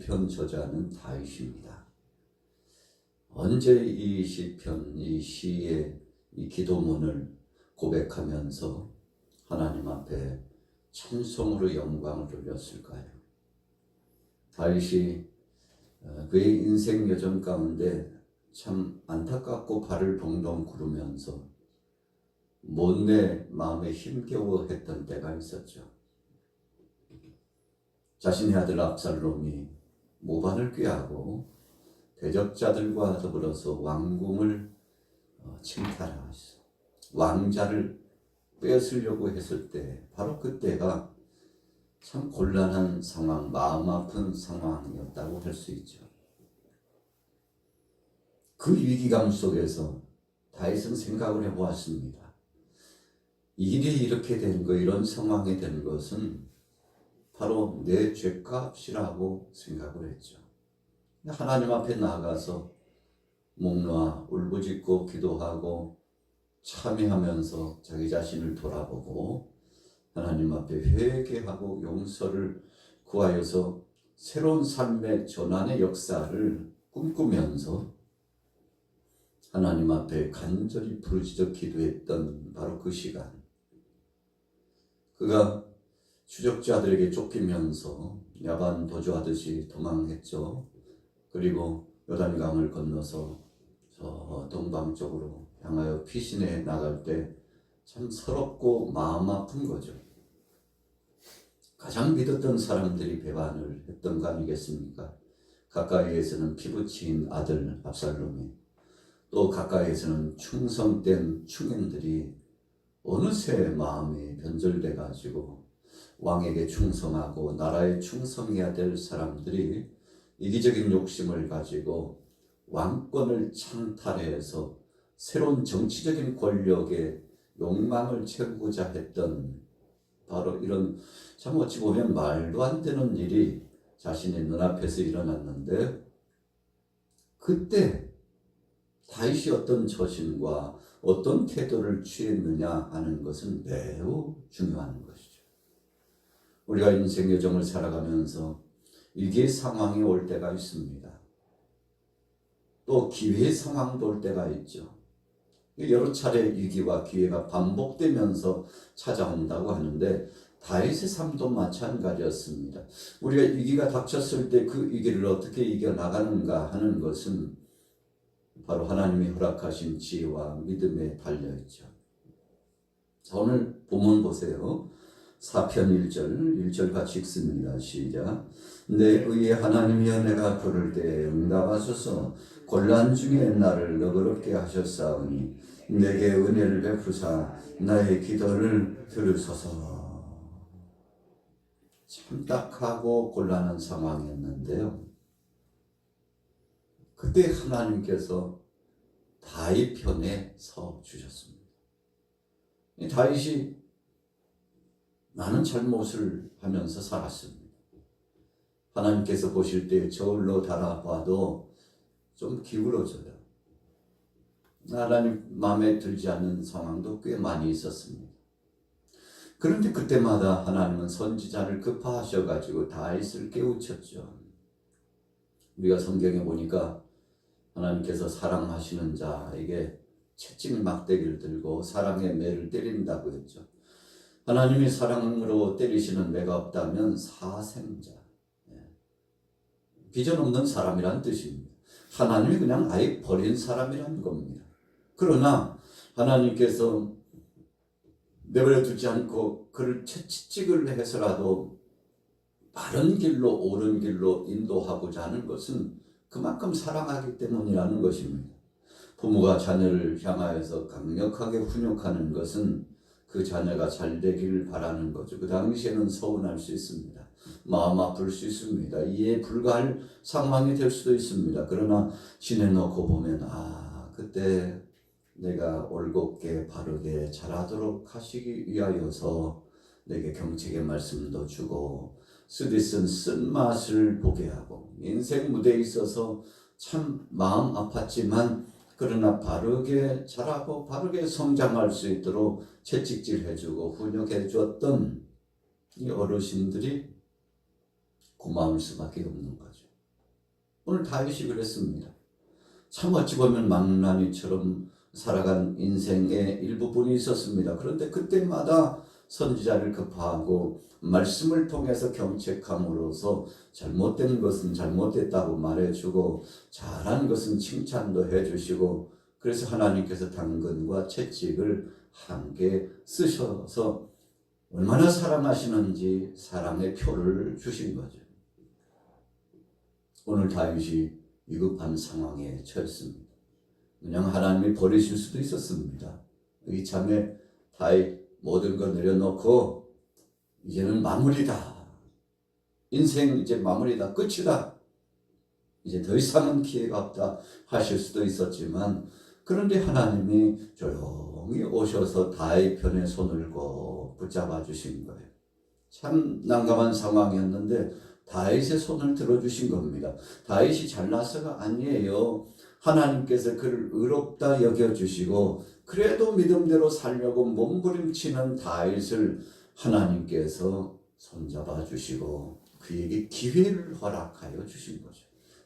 시편 저자는 다윗입니다. 언제 이 시편, 이 시의 이 기도문을 고백하면서 하나님 앞에 찬송으로 영광을 돌렸을까요? 다윗이 그의 인생 여정 가운데 참 안타깝고 발을 동동 구르면서 못내 마음에 힘겨워했던 때가 있었죠. 자신의 아들 압살롬이 모반을 꾀하고 대적자들과 더불어서 왕궁을 침탈하였어. 왕자를 빼앗으려고 했을 때 바로 그때가 참 곤란한 상황, 마음 아픈 상황이었다고 할 수 있죠. 그 위기감 속에서 다윗은 생각을 해보았습니다. 이 일이 이렇게 된 거, 이런 상황이 된 것은 바로 내 죄값이라고 생각을 했죠. 하나님 앞에 나아가서 목 놓아 울부짖고 기도하고 참회하면서 자기 자신을 돌아보고 하나님 앞에 회개하고 용서를 구하여서 새로운 삶의 전환의 역사를 꿈꾸면서 하나님 앞에 간절히 부르짖어 기도했던 바로 그 시간, 그가 추적자들에게 쫓기면서 야반 도주하듯이 도망했죠. 그리고 요단강을 건너서 저 동방쪽으로 향하여 피신해 나갈 때 참 서럽고 마음 아픈 거죠. 가장 믿었던 사람들이 배반을 했던 거 아니겠습니까? 가까이에서는 피부치인 아들 압살롬이, 또 가까이에서는 충성된 충인들이 어느새 마음이 변절돼 가지고 왕에게 충성하고 나라에 충성해야 될 사람들이 이기적인 욕심을 가지고 왕권을 창탈해서 새로운 정치적인 권력의 욕망을 채우고자 했던 바로 이런, 참 어찌 보면 말도 안 되는 일이 자신의 눈앞에서 일어났는데, 그때 다윗이 어떤 처신과 어떤 태도를 취했느냐 하는 것은 매우 중요한 것이죠. 우리가 인생 여정을 살아가면서 위기의 상황이 올 때가 있습니다. 또 기회의 상황도 올 때가 있죠. 여러 차례 위기와 기회가 반복되면서 찾아온다고 하는데 다윗의 삶도 마찬가지였습니다. 우리가 위기가 닥쳤을 때 그 위기를 어떻게 이겨나가는가 하는 것은 바로 하나님이 허락하신 지혜와 믿음에 달려있죠. 자, 오늘 본문 보세요. 4편 1절 같이 읽습니다. 시작. 내 의의 하나님이여 내가 부를 때 응답하소서. 곤란 중에 나를 너그럽게 하셨사오니 내게 은혜를 베푸사 나의 기도를 들으소서. 참 딱하고 곤란한 상황이었는데요. 그때 하나님께서 다윗 편에 서 주셨습니다. 다윗이 많은 잘못을 하면서 살았습니다. 하나님께서 보실 때 저울로 달아봐도 좀 기울어져요. 하나님 마음에 들지 않는 상황도 꽤 많이 있었습니다. 그런데 그때마다 하나님은 선지자를 급파하셔가지고 다윗을 깨우쳤죠. 우리가 성경에 보니까 하나님께서 사랑하시는 자에게 채찍 막대기를 들고 사랑의 매를 때린다고 했죠. 하나님이 사랑으로 때리시는 매가 없다면 사생자, 비전 없는 사람이란 뜻입니다. 하나님이 그냥 아예 버린 사람이란 겁니다. 그러나 하나님께서 내버려 두지 않고 그를 채찍을 해서라도 바른 길로, 옳은 길로 인도하고자 하는 것은 그만큼 사랑하기 때문이라는 것입니다. 부모가 자녀를 향하여서 강력하게 훈육하는 것은 그 자녀가 잘 되기를 바라는 거죠. 그 당시에는 서운할 수 있습니다. 마음 아플 수 있습니다. 이해 불가할 상황이 될 수도 있습니다. 그러나 지내놓고 보면 그때 내가 올곧게 바르게 자라도록 하시기 위하여서 내게 경책의 말씀도 주고 쓰디쓴 쓴맛을 보게 하고 인생 무대에 있어서 참 마음 아팠지만 그러나 바르게 자라고 바르게 성장할 수 있도록 채찍질 해주고 훈육해 주었던 이 어르신들이 고마울 수밖에 없는 거죠. 오늘 다윗이 그랬습니다. 참 어찌 보면 망나니처럼 살아간 인생의 일부분이 있었습니다. 그런데 그때마다 선지자를 급파하고 말씀을 통해서 경책함으로써 잘못된 것은 잘못됐다고 말해주고 잘한 것은 칭찬도 해주시고, 그래서 하나님께서 당근과 채찍을 함께 쓰셔서 얼마나 사랑하시는지 사랑의 표를 주신 거죠. 오늘 다윗이 위급한 상황에 처했습니다. 그냥 하나님이 버리실 수도 있었습니다. 이참에 다윗 모든 거 내려놓고 이제는 마무리다. 인생 이제 마무리다. 끝이다. 이제 더 이상은 기회가 없다 하실 수도 있었지만, 그런데 하나님이 조용히 오셔서 다윗 편에 손을 꼭 붙잡아 주신 거예요. 참 난감한 상황이었는데 다윗의 손을 들어주신 겁니다. 다윗이 잘나서가 아니에요. 하나님께서 그를 의롭다 여겨주시고, 그래도 믿음대로 살려고 몸부림치는 다윗을 하나님께서 손잡아 주시고 그에게 기회를 허락하여 주신 거죠.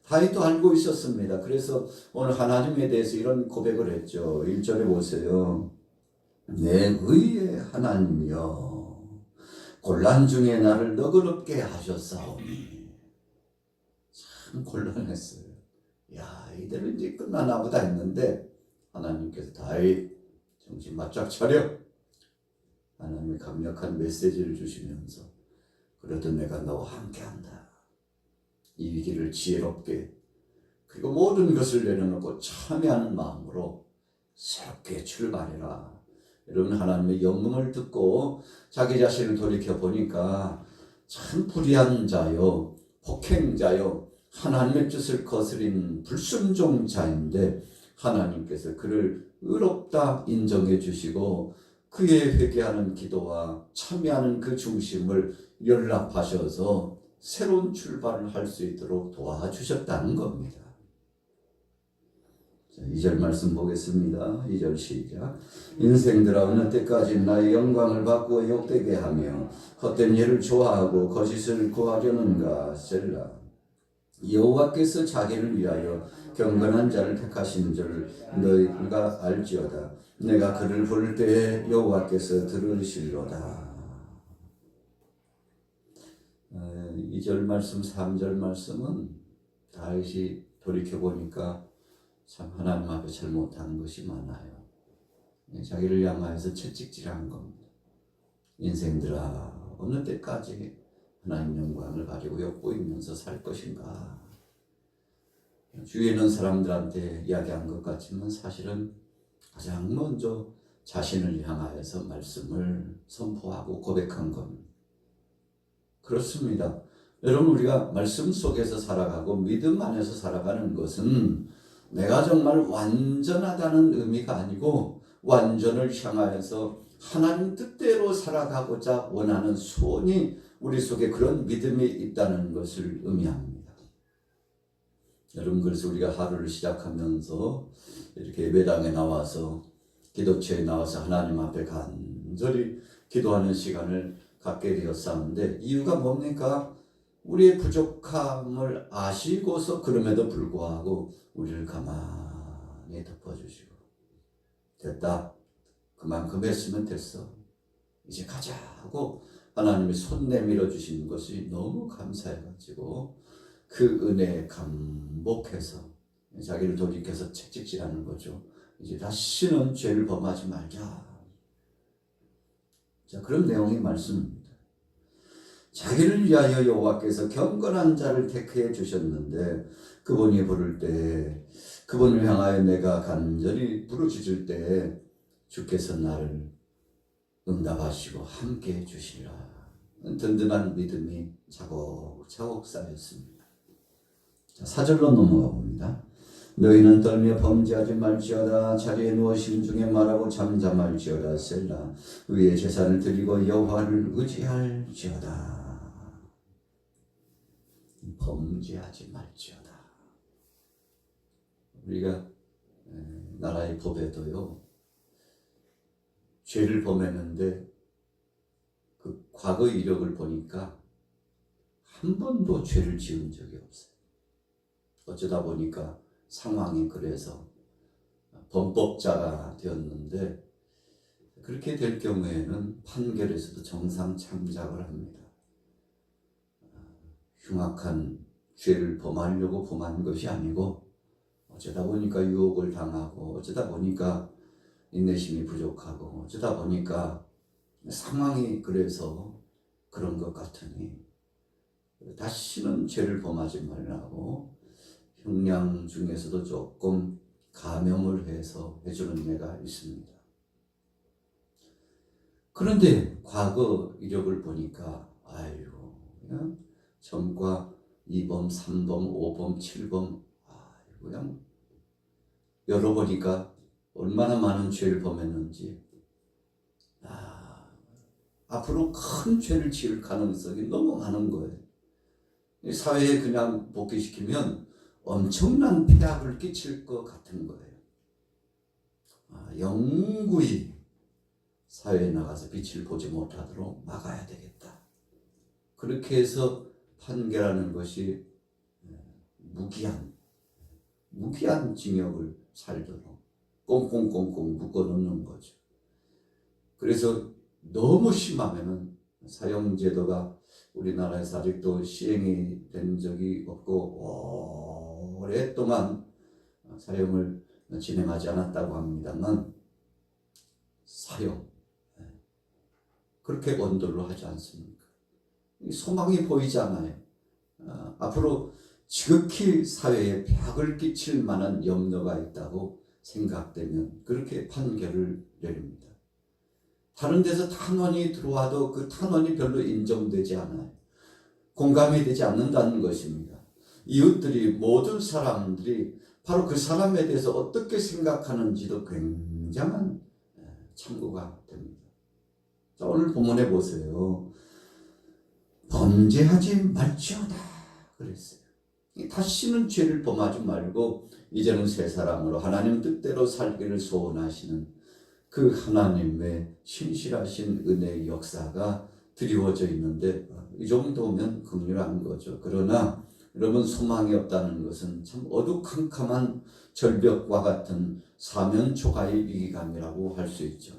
다윗도 알고 있었습니다. 그래서 오늘 하나님에 대해서 이런 고백을 했죠. 1절에 보세요. 내 의의 하나님이여, 곤란 중에 나를 너그럽게 하셨사오니. 참 곤란했어요. 야, 이대로 이제 끝나나 보다 했는데 하나님께서 다윗 정신 바짝 차려. 하나님의 강력한 메시지를 주시면서 그래도 내가 너와 함께한다. 이 위기를 지혜롭게, 그리고 모든 것을 내려놓고 참여하는 마음으로 새롭게 출발해라. 여러분, 하나님의 영음을 듣고 자기 자신을 돌이켜 보니까 참 불의한 자요, 폭행자요, 하나님의 뜻을 거스린 불순종자인데 하나님께서 그를 의롭다 인정해 주시고 그의 회개하는 기도와 참여하는 그 중심을 연락하셔서 새로운 출발을 할 수 있도록 도와주셨다는 겁니다. 2절 말씀 보겠습니다. 2절 시작. 인생들아, 어느 때까지 나의 영광을 바꾸어 욕되게 하며 헛된 일을 좋아하고 거짓을 구하려는가. 셀라. 여호와께서 자기를 위하여 경건한 자를 택하신 줄 너희가 알지어다. 내가 그를 부를 때에 여호와께서 들으시리로다. 2절 말씀, 3절 말씀은 다윗이 돌이켜보니까 참 하나님 앞에 잘못한 것이 많아요. 자기를 향하여서 채찍질한 겁니다. 인생들아, 어느 때까지 하나님 영광을 가지고 엿보이면서 살 것인가. 주위에 있는 사람들한테 이야기한 것 같지만 사실은 가장 먼저 자신을 향하여서 말씀을 선포하고 고백한 겁니다. 그렇습니다. 여러분, 우리가 말씀 속에서 살아가고 믿음 안에서 살아가는 것은 내가 정말 완전하다는 의미가 아니고 완전을 향하여서 하나님 뜻대로 살아가고자 원하는 소원이 우리 속에 그런 믿음이 있다는 것을 의미합니다. 여러분, 그래서 우리가 하루를 시작하면서 이렇게 예배당에 나와서 기도처에 나와서 하나님 앞에 간절히 기도하는 시간을 갖게 되었었는데, 이유가 뭡니까? 우리의 부족함을 아시고서 그럼에도 불구하고 우리를 가만히 덮어주시고, 됐다, 그만큼 했으면 됐어, 이제 가자 하고 하나님이 손 내밀어 주시는 것이 너무 감사해가지고 그 은혜에 감복해서 자기를 돌이켜서 채찍질하는 거죠. 이제 다시는 죄를 범하지 말자. 자, 그런 내용의 말씀입니다. 자기를 위하여 여호와께서 경건한 자를 택해 주셨는데 그분이 부를 때, 그분을 향하여 내가 간절히 부르짖을 때 주께서 나를 응답하시고 함께 해주시리라. 든든한 믿음이 차곡차곡 쌓였습니다. 자, 4절로 넘어가 봅니다. 너희는 떨며 범죄하지 말지어다. 자리에 누워 심중에 말하고 잠잠할지어다. 셀라. 위에 제사를 드리고 여호와를 의지할지어다. 범죄하지 말지어다. 우리가 나라의 법에도요, 죄를 범했는데 그 과거 이력을 보니까 한 번도 죄를 지은 적이 없어요. 어쩌다 보니까 상황이 그래서 범법자가 되었는데, 그렇게 될 경우에는 판결에서도 정상 참작을 합니다. 흉악한 죄를 범하려고 범한 것이 아니고 어쩌다 보니까 유혹을 당하고 어쩌다 보니까 인내심이 부족하고 어쩌다 보니까 상황이 그래서 그런 것 같으니 다시는 죄를 범하지 말라고 형량 중에서도 조금 감형을 해서 해주는 예가 있습니다. 그런데 과거 이력을 보니까 아이고 그냥 전과 2범, 3범, 5범, 7범 그냥 열어보니까 얼마나 많은 죄를 범했는지 앞으로 큰 죄를 지을 가능성이 너무 많은 거예요. 사회에 그냥 복귀시키면 엄청난 폐악을 끼칠 것 같은 거예요. 영구히 사회에 나가서 빛을 보지 못하도록 막아야 되겠다. 그렇게 해서 판결하는 것이 무기한 징역을 살도록 꽁꽁꽁꽁 묶어놓는 거죠. 그래서 너무 심하면은 사형제도가 우리나라에서 아직도 시행이 된 적이 없고 오랫동안 사형을 진행하지 않았다고 합니다만 사형 그렇게 언도를 하지 않습니까? 소망이 보이지 않아요. 앞으로 지극히 사회에 폐악을 끼칠 만한 염려가 있다고 생각되면 그렇게 판결을 내립니다. 다른 데서 탄원이 들어와도 그 탄원이 별로 인정되지 않아요. 공감이 되지 않는다는 것입니다. 이웃들이 모든 사람들이 바로 그 사람에 대해서 어떻게 생각하는지도 굉장한 참고가 됩니다. 자, 오늘 본문에 보세요. 범죄하지 말지어다 그랬어요. 다시는 죄를 범하지 말고 이제는 새 사람으로 하나님 뜻대로 살기를 소원하시는 그 하나님의 신실하신 은혜의 역사가 드리워져 있는데 이 정도면 긍휼한 거죠. 그러나 여러분 소망이 없다는 것은 참 어두컴컴한 절벽과 같은 사면초가의 위기감이라고 할 수 있죠.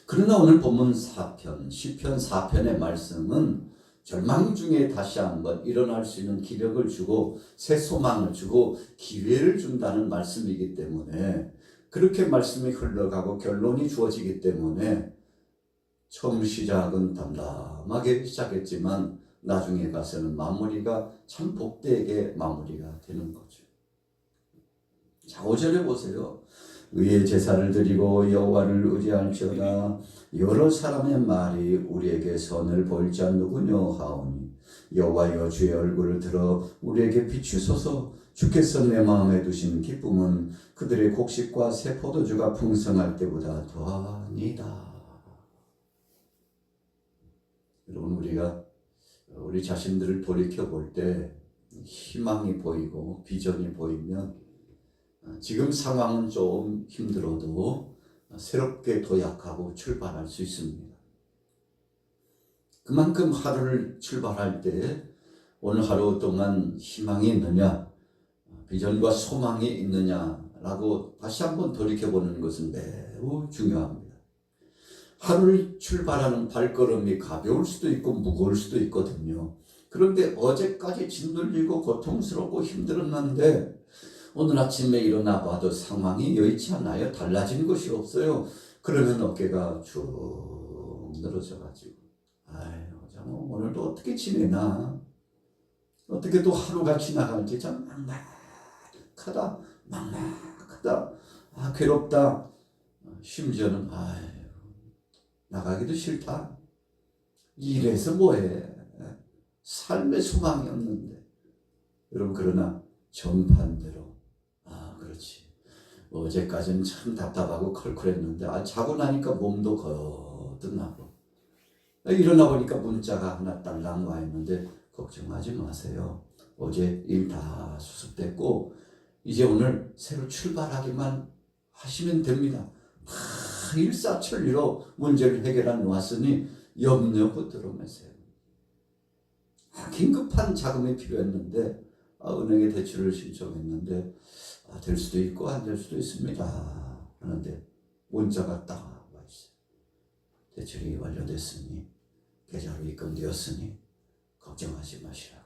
그러나 오늘 본문 4편, 시편 4편의 말씀은 절망 중에 다시 한번 일어날 수 있는 기력을 주고 새 소망을 주고 기회를 준다는 말씀이기 때문에 그렇게 말씀이 흘러가고 결론이 주어지기 때문에 처음 시작은 담담하게 시작했지만 나중에 가서는 마무리가 참 복되게 마무리가 되는 거죠. 자, 5절에 보세요. 의의 제사를 드리고 여호와를 의지할지어다. 여러 사람의 말이 우리에게 선을 보일 자 누구뇨 하오니 여호와여 주의 얼굴을 들어 우리에게 비추소서. 주께서 내 마음에 두신 기쁨은 그들의 곡식과 새 포도주가 풍성할 때보다 더하니다. 여러분 우리가 우리 자신들을 돌이켜볼 때 희망이 보이고 비전이 보이면 지금 상황은 좀 힘들어도 새롭게 도약하고 출발할 수 있습니다. 그만큼 하루를 출발할 때 오늘 하루 동안 희망이 있느냐 비전과 소망이 있느냐라고 다시 한번 돌이켜보는 것은 매우 중요합니다. 하루를 출발하는 발걸음이 가벼울 수도 있고 무거울 수도 있거든요. 그런데 어제까지 짓눌리고 고통스럽고 힘들었는데 오늘 아침에 일어나 봐도 상황이 여의치 않아요. 달라진 것이 없어요. 그러면 어깨가 쭉 늘어져가지고 아유 오늘도 어떻게 지내나 어떻게 또 하루가 지나갈지 참 막막하다 괴롭다 심지어는 나가기도 싫다 이래서 뭐해 삶의 소망이 없는데 여러분 그러나 정반대로 그렇지 어제까지는 참 답답하고 컬컬했는데 자고 나니까 몸도 거듭나고 일어나 보니까 문자가 하나 딸랑 와 있는데 걱정하지 마세요. 어제 일 다 수습됐고 이제 오늘 새로 출발하기만 하시면 됩니다. 다 일사천리로 문제를 해결해 놓았으니 염려 붙들어 매세요. 긴급한 자금이 필요했는데 은행에 대출을 신청했는데 될 수도 있고 안 될 수도 있습니다 하는데 문자가 딱 와 있어요. 대출이 완료됐으니 계좌로 입금되었으니 걱정하지 마시라고.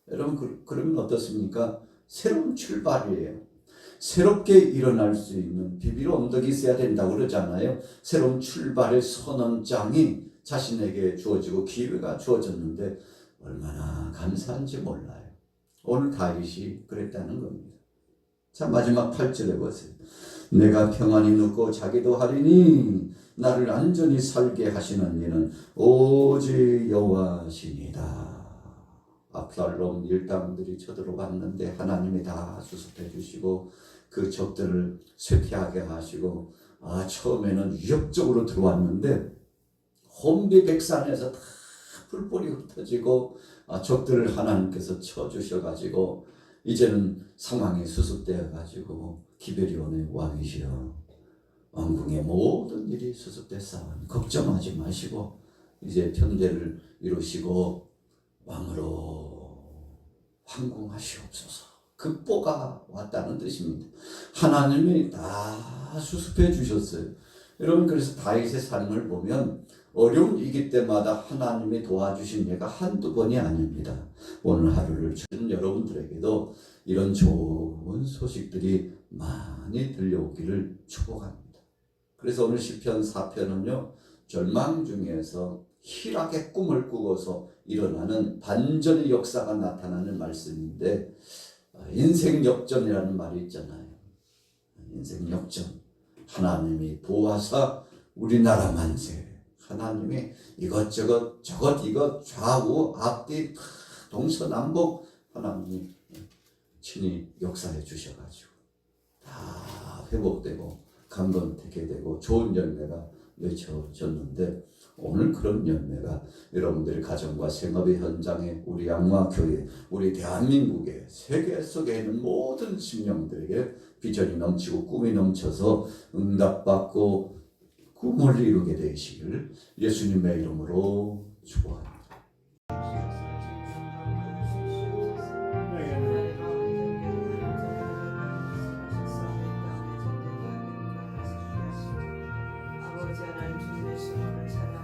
여러분 그러면 어떻습니까? 새로운 출발이에요. 새롭게 일어날 수 있는 비빌 언덕이 있어야 된다고 그러잖아요. 새로운 출발의 선언장이 자신에게 주어지고 기회가 주어졌는데 얼마나 감사한지 몰라요. 오늘 다윗이 그랬다는 겁니다. 자, 마지막 8절에 보세요. 내가 평안히 눕고 자기도 하리니 나를 안전히 살게 하시는 이는 오직 여호와시니이다. 압살롬 일당들이 쳐들어갔는데 하나님이 다 수습해 주시고 그 적들을 쇠퇴하게 하시고 처음에는 위협적으로 들어왔는데 혼비백산에서 다 불불이 흩어지고 적들을 하나님께서 쳐주셔가지고 이제는 상황이 수습되어가지고 기베리온의 왕이시여 왕궁의 모든 일이 수습됐사오니 걱정하지 마시고 이제 편대를 이루시고 왕으로 황궁하시옵소서. 극보가 왔다는 뜻입니다. 하나님이 다 수습해 주셨어요. 여러분 그래서 다윗의 삶을 보면 어려운 위기 때마다 하나님이 도와주신 예가 한두 번이 아닙니다. 오늘 하루를 주는 여러분들에게도 이런 좋은 소식들이 많이 들려오기를 축복합니다. 그래서 오늘 시편 4편은요. 절망 중에서 희락의 꿈을 꾸고서 일어나는 반전의 역사가 나타나는 말씀인데 인생 역전이라는 말이 있잖아요. 인생 역전. 하나님이 보아사 우리나라 만세. 하나님이 이것저것 저것 이것 좌우 앞뒤 동서남북 하나님이 친히 역사해 주셔가지고 다 회복되고 강건되게 되고 좋은 열매가 맺혀졌는데 오늘 그런 열매가 여러분들의 가정과 생업의 현장에 우리 양화교회 우리 대한민국의 세계 속에 있는 모든 심령들에게 비전이 넘치고 꿈이 넘쳐서 응답받고 꿈을 이루게 되시기를 예수님의 이름으로 축복합니다. 아버지 하나님 주님의 시간을 찬양